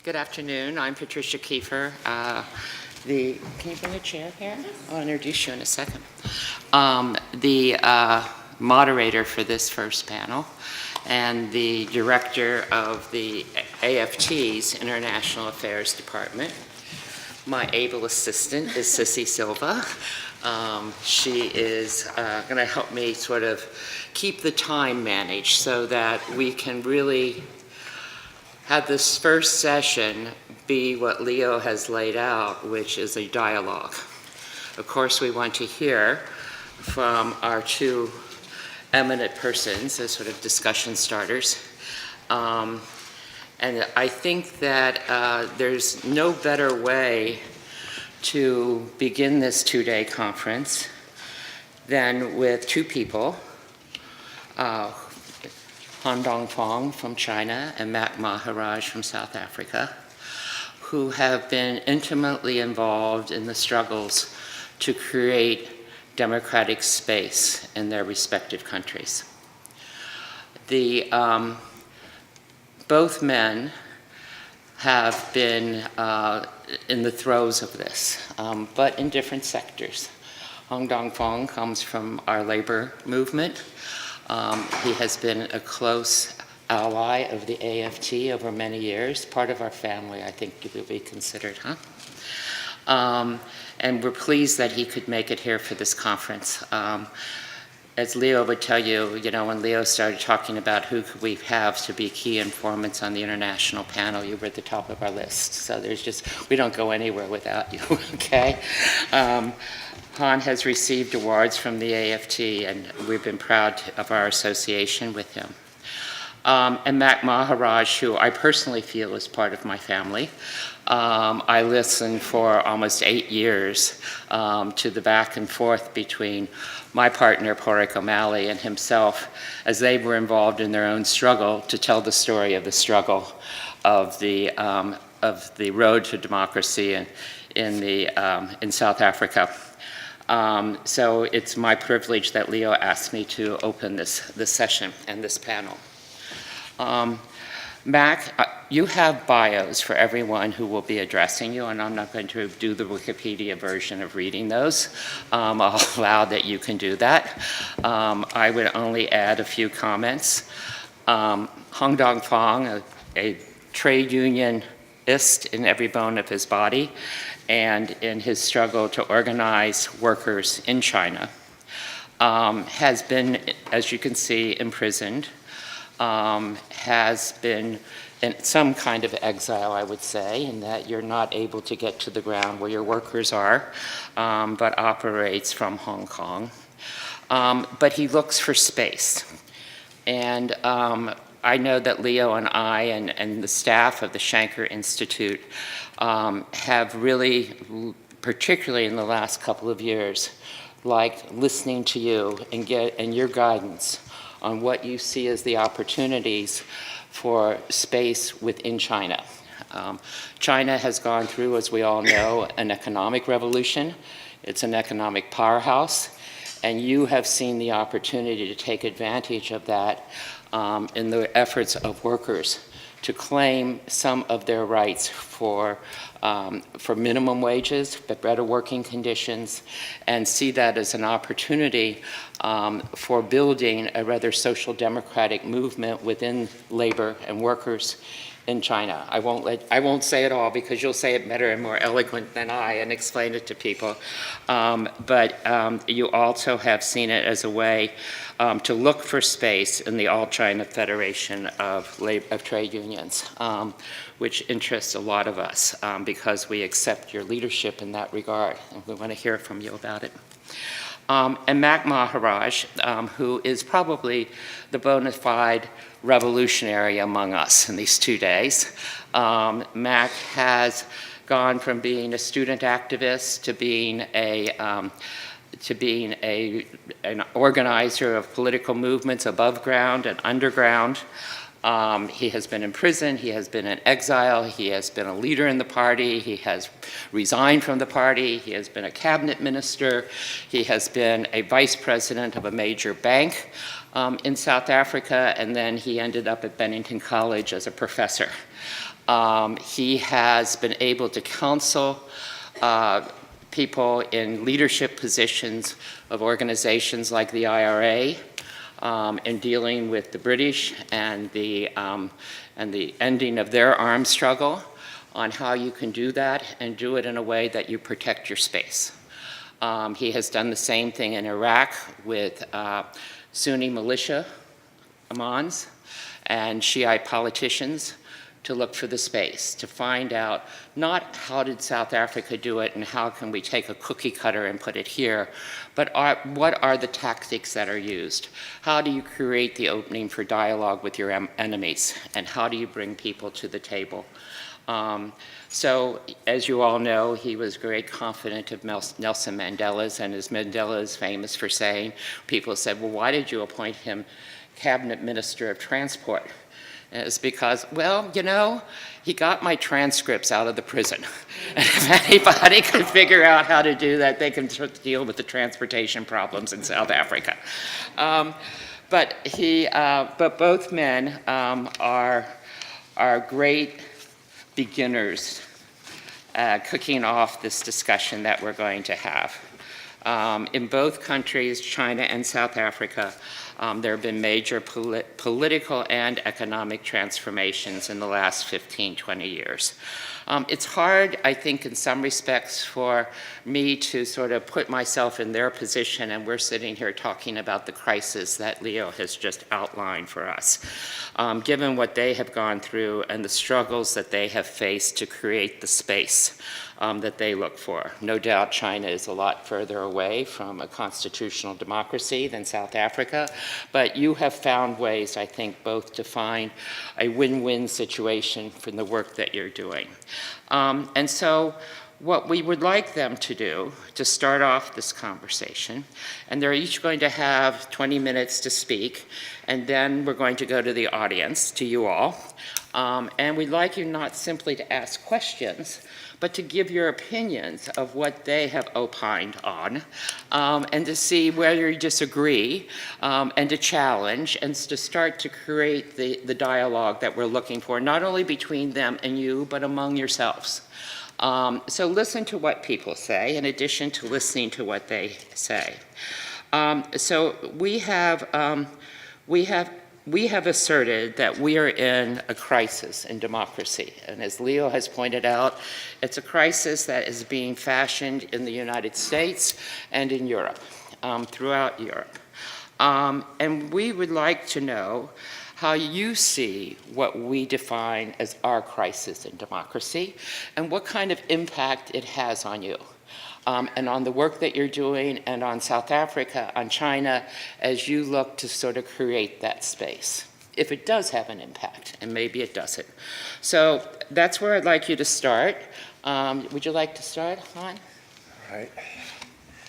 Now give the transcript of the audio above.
Good afternoon. I'm Patricia Keefer. Can you bring a chair here? I'll introduce you in a second. The moderator for this first panel and the director of the AFT's International Affairs Department. My able assistant is Sissy Silva. She is going to help me sort of keep the time managed so that we can really have this first session be what Leo has laid out, which is a dialogue. Of course, we want to hear from our two eminent persons as sort of discussion starters. And I think that there's no better way to begin this two-day conference than with two people, Han Dongfang from China and Mac Maharaj from South Africa, who have been intimately involved in the struggles to create democratic space in their respective countries. Both men have been in the throes of this, but in different sectors. Han Dongfang comes from our labor movement. He has been a close ally of the AFT over many years, part of our family, I think you would be considered, huh? And we're pleased that he could make it here for this conference. As Leo would tell you, when Leo started talking about who could we have to be key informants on the international panel, you were at the top of our list. So we don't go anywhere without you, okay? Han has received awards from the AFT, and we've been proud of our association with him. And Mac Maharaj, who I personally feel is part of my family. I listened for almost 8 years to the back and forth between my partner, Porrick O'Malley, and himself, as they were involved in their own struggle to tell the story of the struggle of the road to democracy in South Africa. So it's my privilege that Leo asked me to open this session and this panel. Mac, you have bios for everyone who will be addressing you, and I'm not going to do the Wikipedia version of reading those. I'll allow that you can do that. I would only add a few comments. Han Dongfang, a trade unionist in every bone of his body, and in his struggle to organize workers in China, has been, as you can see, imprisoned, has been in some kind of exile, I would say, in that you're not able to get to the ground where your workers are, but operates from Hong Kong. But he looks for space. And I know that Leo and I and the staff of the Shanker Institute have really, particularly in the last couple of years, liked listening to you and your guidance on what you see as the opportunities for space within China. China has gone through, as we all know, an economic revolution. It's an economic powerhouse, and you have seen the opportunity to take advantage of that in the efforts of workers to claim some of their rights for minimum wages, but better working conditions, and see that as an opportunity for building a rather social democratic movement within labor and workers in China. I won't say it all because you'll say it better and more eloquent than I and explain it to people. But you also have seen it as a way to look for space in the All China Federation of Trade Unions, which interests a lot of us because we accept your leadership in that regard, and we want to hear from you about it. And Mac Maharaj, who is probably the bona fide revolutionary among us in these 2 days. Mac has gone from being a student activist to being an organizer of political movements above ground and underground. He has been in prison, he has been in exile, he has been a leader in the party, he has resigned from the party, he has been a cabinet minister, he has been a vice president of a major bank in South Africa, and then he ended up at Bennington College as a professor. He has been able to counsel people in leadership positions of organizations like the IRA in dealing with the British and the ending of their arms struggle, on how you can do that and do it in a way that you protect your space. He has done the same thing in Iraq with Sunni militia imams and Shiite politicians, to look for the space, to find out not how did South Africa do it and how can we take a cookie cutter and put it here, but what are the tactics that are used? How do you create the opening for dialogue with your enemies? And how do you bring people to the table? So, as you all know, he was very confident of Nelson Mandela's, and as Mandela is famous for saying, people said, well, why did you appoint him Cabinet Minister of Transport? And it's because, well, you know, he got my transcripts out of the prison. And if anybody could figure out how to do that, they can deal with the transportation problems in South Africa. But both men are great beginners cooking off this discussion that we're going to have. In both countries, China and South Africa, there have been major political and economic transformations in the last 15, 20 years. It's hard, I think, in some respects for me to sort of put myself in their position, and we're sitting here talking about the crisis that Leo has just outlined for us, given what they have gone through and the struggles that they have faced to create the space that they look for. No doubt China is a lot further away from a constitutional democracy than South Africa, but you have found ways, I think, both to find a win-win situation from the work that you're doing. And so what we would like them to do to start off this conversation, and they're each going to have 20 minutes to speak, and then we're going to go to the audience, to you all, and we'd like you not simply to ask questions, but to give your opinions of what they have opined on, and to see whether you disagree, and to challenge, and to start to create the dialogue that we're looking for, not only between them and you, but among yourselves. So listen to what people say, in addition to listening to what they say. So we have asserted that we are in a crisis in democracy. And as Leo has pointed out, it's a crisis that is being fashioned in the United States and in Europe, throughout Europe. And we would like to know how you see what we define as our crisis in democracy and what kind of impact it has on you. And on the work that you're doing, and on South Africa, on China, as you look to sort of create that space, if it does have an impact, and maybe it doesn't. So that's where I'd like you to start. Would you like to start, Han? All right.